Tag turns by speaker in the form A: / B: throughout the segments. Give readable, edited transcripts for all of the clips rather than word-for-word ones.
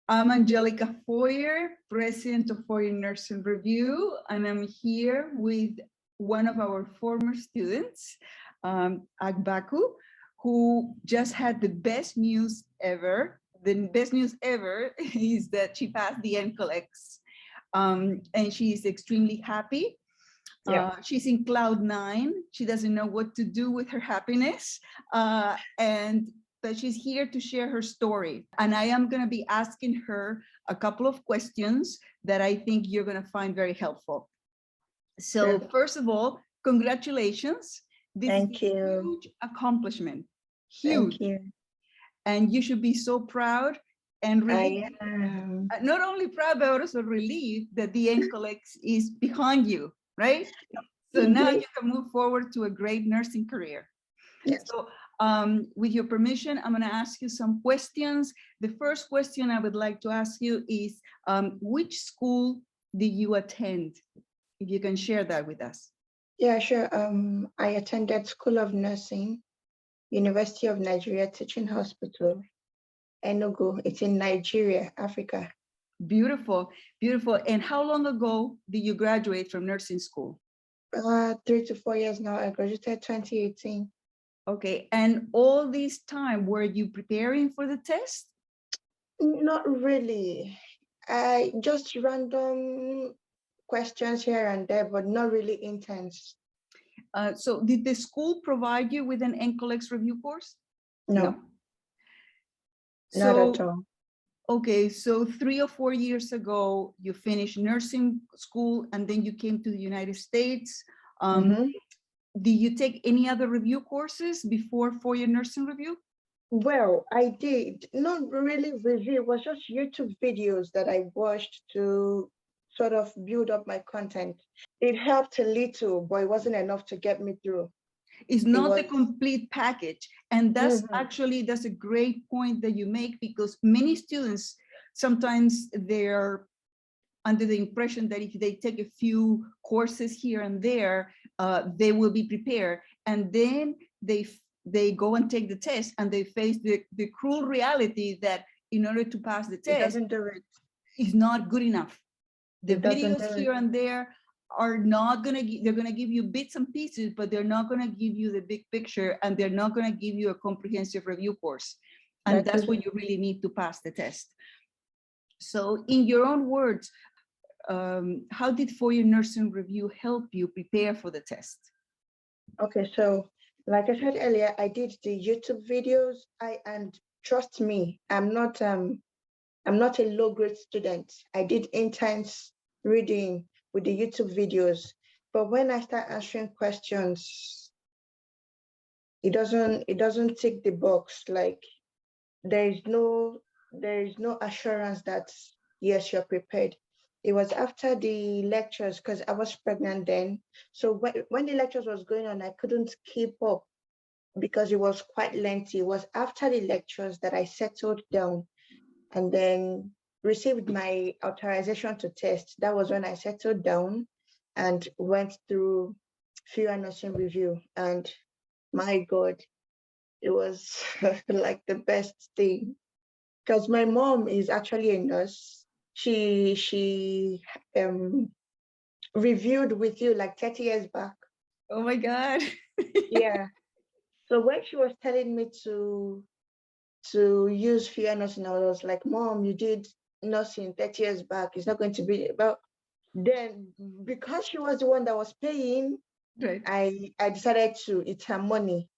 A: I'm Angelica Feuer, President of Feuer Nursing Review, and I'm here with one of our former students, Agbaku, who just had the best news ever. The best news ever is that she passed the NCLEX, and she is extremely happy.
B: Yeah.
A: She's in cloud 9. She doesn't know what to do with her happiness. But she's here to share her story. And I am going to be asking her a couple of questions that I think you're going to find very helpful. So first of all, congratulations. This
B: Thank
A: is a
B: you.
A: huge accomplishment. Huge.
B: Thank you.
A: And you should be so proud and relieved.
B: I am.
A: Not only proud, but also relieved that the NCLEX is behind you, right? So now you can move forward to a great nursing career.
B: Yes.
A: So with your permission, I'm going to ask you some questions. The first question I would like to ask you is, which school did you attend? If you can share that with us.
B: Yeah, sure. I attended School of Nursing, University of Nigeria Teaching Hospital, Enugu. It's in Nigeria, Africa.
A: Beautiful, beautiful. And how long ago did you graduate from nursing school?
B: 3 to 4 years now. I graduated 2018.
A: Okay, and all this time, were you preparing for the test?
B: Not really. I just random questions here and there, but not really intense.
A: So did the school provide you with an NCLEX review course?
B: No. Not at all.
A: Okay, so 3 or 4 years ago, you finished nursing school and then you came to the United States. Did you take any other review courses before Feuer Nursing Review?
B: Well, I did. Not really review, it was just YouTube videos that I watched to sort of build up my content. It helped a little, but it wasn't enough to get me through.
A: It's not the complete package. And that's that's a great point that you make, because many students, sometimes they're under the impression that if they take a few courses here and there, they will be prepared. And then they go and take the test and they face the cruel reality that in order to pass the test, it's not good enough. The videos here and there are not going to, they're going to give you bits and pieces, but they're not going to give you the big picture, and they're not going to give you a comprehensive review course. And that's what you really need to pass the test. So in your own words, how did Feuer Nursing Review help you prepare for the test?
B: Okay, so like I said earlier, I did the YouTube videos. And trust me, I'm not a low-grade student. I did intense reading with the YouTube videos, but when I start answering questions, it doesn't tick the box. Like there is no assurance that yes, you're prepared. It was after the lectures, because I was pregnant then. So when the lectures was going on, I couldn't keep up because it was quite lengthy. It was after the lectures that I settled down and then received my authorization to test. That was when I settled down and went through Feuer Nursing Review. And my God, it was like the best thing. Because my mom is actually a nurse. She reviewed with you like 30 years back.
A: Oh my God.
B: Yeah. So when she was telling me to use Feuer Nursing, I was like, Mom, you did nursing 30 years back. It's not going to be about. Then because she was the one that was paying,
A: right,
B: I decided to, it's her money.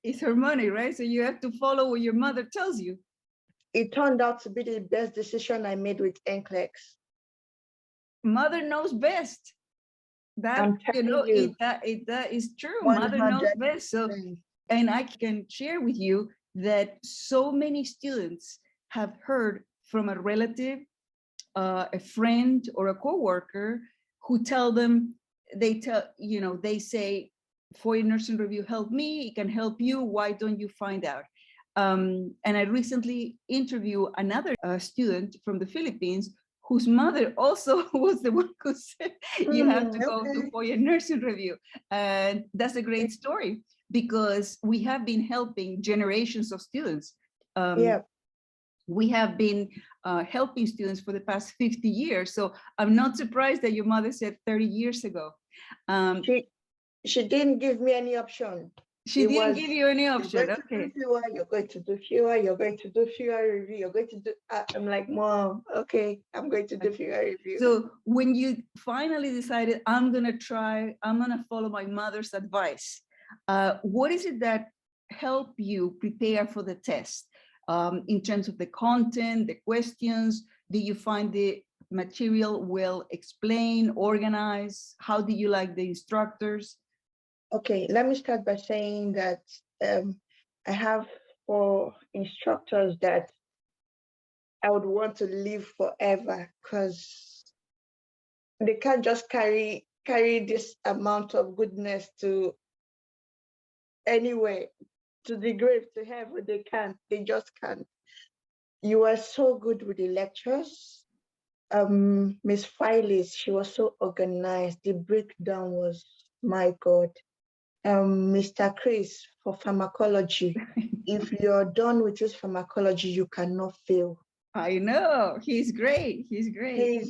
A: It's her money, right? So you have to follow what your mother tells you.
B: It turned out to be the best decision I made with NCLEX.
A: Mother knows best. That, you know, that is true. 100%. Mother knows best. So, and I can share with you that so many students have heard from a relative, a friend, or a coworker who tell them, they say, Feuer Nursing Review helped me, it can help you, why don't you find out? And I recently interviewed another student from the Philippines whose mother also was the one who said, you have to go to Feuer Nursing Review. And that's a great story, because we have been helping generations of students. we have been helping students for the past 50 years. So I'm not surprised that your mother said 30 years ago.
B: She didn't give me any option.
A: She didn't give you any option. Okay.
B: You're going to do fewer, you're going to do fewer review, you're going to do, I'm like, Mom, okay, I'm going to do fewer review.
A: So when you finally decided, I'm going to follow my mother's advice, what is it that helped you prepare for the test? In terms of the content, the questions, did you find the material well explained, organized? How did you like the instructors?
B: Okay, let me start by saying that I have 4 instructors that I would want to live forever, because they can't just carry this amount of goodness to anywhere, to the grave, to heaven. They can't. They just can't. You are so good with the lectures. Miss Files, she was so organized. The breakdown was, my God. Mr. Chris for pharmacology. If you're done with this pharmacology, you cannot fail.
A: I know, he's great. He's great.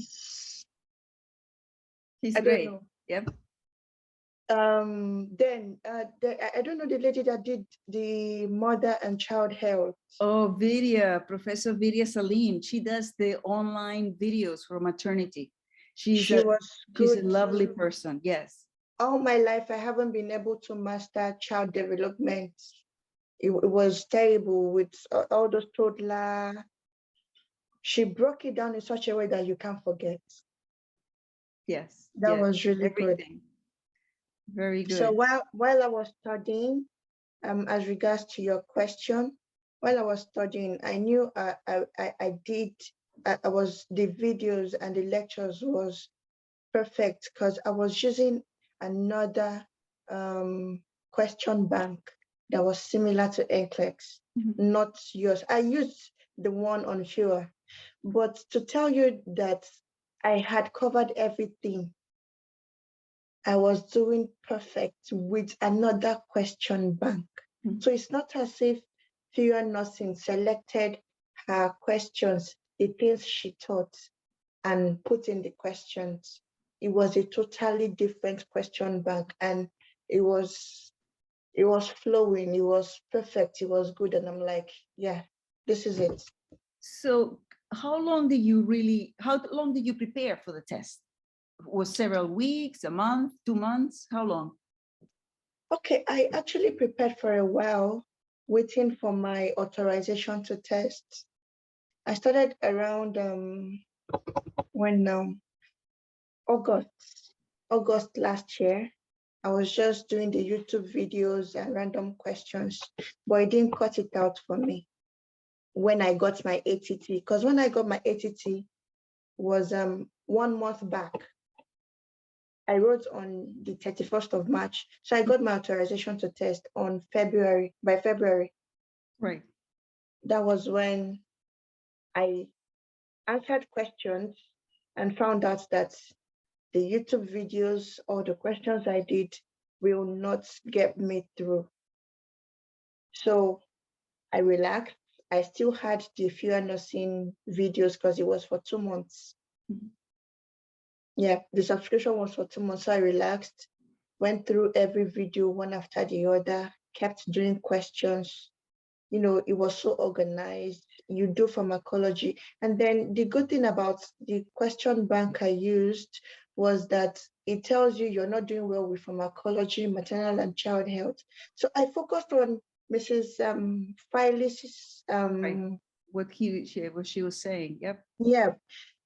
A: He's great. Yep.
B: Then I don't know the lady that did the mother and child health.
A: Oh, Professor Vidya Salim. She does the online videos for maternity. She's a lovely person. Yes.
B: All my life, I haven't been able to master child development. It was terrible with all those toddler. She broke it down in such a way that you can't forget.
A: Yes.
B: That was really good.
A: Very good.
B: So while I was studying, as regards to your question, while I was studying, I knew the videos and the lectures was perfect, because I was using another question bank that was similar to NCLEX, not yours. I used the one on Feuer, but to tell you that I had covered everything, I was doing perfect with another question bank. So it's not as if Feuer Nursing selected her questions, the things she taught, and put in the questions. It was a totally different question bank, and it was flowing, it was perfect, it was good. And I'm like, yeah, this is it.
A: So how long did you prepare for the test? Was several weeks, a month, 2 months? How long?
B: Okay, I actually prepared for a while, waiting for my authorization to test. I started around August last year. I was just doing the YouTube videos and random questions, but it didn't cut it out for me when I got my ATT. Because when I got my ATT was 1 month back. I wrote on the 31st of March. So I got my authorization to test on by February.
A: Right.
B: That was when I answered questions and found out that the YouTube videos or the questions I did will not get me through. So I relaxed. I still had the Feuer Nursing videos because it was for 2 months. Yeah, the subscription was for 2 months. So I relaxed, went through every video one after the other, kept doing questions. You know, it was so organized. You do pharmacology. And then the good thing about the question bank I used was that it tells you you're not doing well with pharmacology, maternal and child health. So I focused on Mrs. Files'
A: right. What she was saying. Yep.
B: Yeah,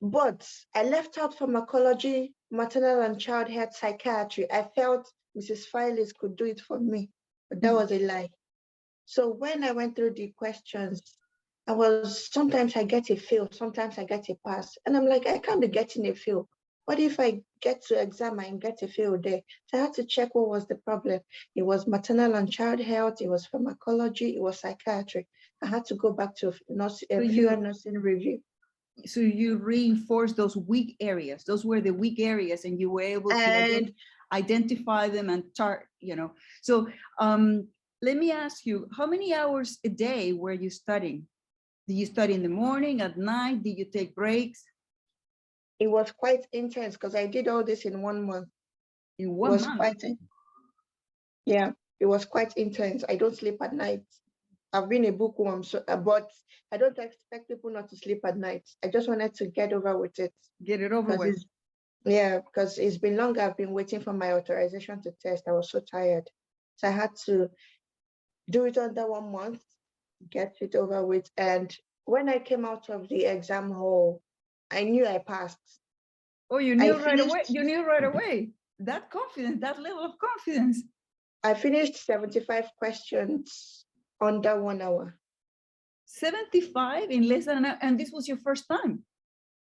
B: but I left out pharmacology, maternal and child health, psychiatry. I felt Mrs. Files could do it for me, but that was a lie. So when I went through the questions, sometimes I get a fail, sometimes I get a pass. And I'm like, I can't be getting a fail. What if I get to exam and get a fail there? So I had to check what was the problem. It was maternal and child health, it was pharmacology, it was psychiatry. I had to go back to Feuer Nursing review.
A: So you reinforced those weak areas. Those were the weak areas, and you were able to identify them and start, So let me ask you, how many hours a day were you studying? Did you study in the morning, at night? Did you take breaks?
B: It was quite intense because I did all this in 1 month.
A: In
B: It
A: 1
B: was
A: month?
B: quite, yeah, it was quite intense. I don't sleep at night. I've been a bookworm, so but I don't expect people not to sleep at night. I just wanted to get over with it.
A: Get it over with.
B: Because it's been long. I've been waiting for my authorization to test. I was so tired. So I had to do it under 1 month, get it over with. And when I came out of the exam hall, I knew I passed.
A: Oh, you knew right away. You knew right away. That confidence, that level of confidence.
B: I finished 75 questions under 1 hour.
A: 75 in less than an hour, and this was your first time.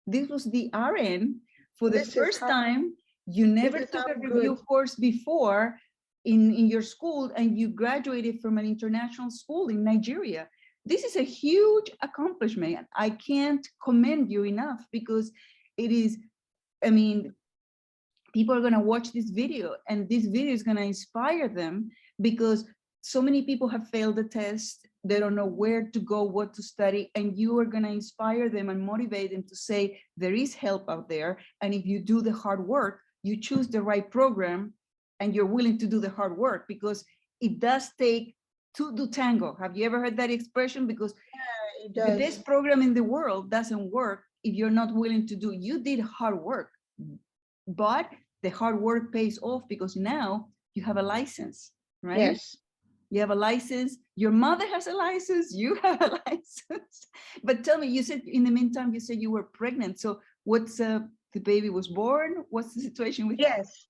A: This was the RN for the first time. You never took a review course before in your school, and you graduated from an international school in Nigeria. This is a huge accomplishment. I can't commend you enough, because it is, I mean, people are going to watch this video, and this video is going to inspire them, because so many people have failed the test. They don't know where to go, what to study, and you are going to inspire them and motivate them to say there is help out there. And if you do the hard work, you choose the right program, and you're willing to do the hard work, because it does take two to tango. Have you ever heard that expression? Because
B: it does.
A: the best program in the world doesn't work if you're not willing to do. You did hard work, but the hard work pays off, because now you have a license, right?
B: Yes.
A: You have a license, your mother has a license, you have a license. But tell me, you said in the meantime, you said you were pregnant. So what's, the baby was born? What's the situation with that?
B: Yes.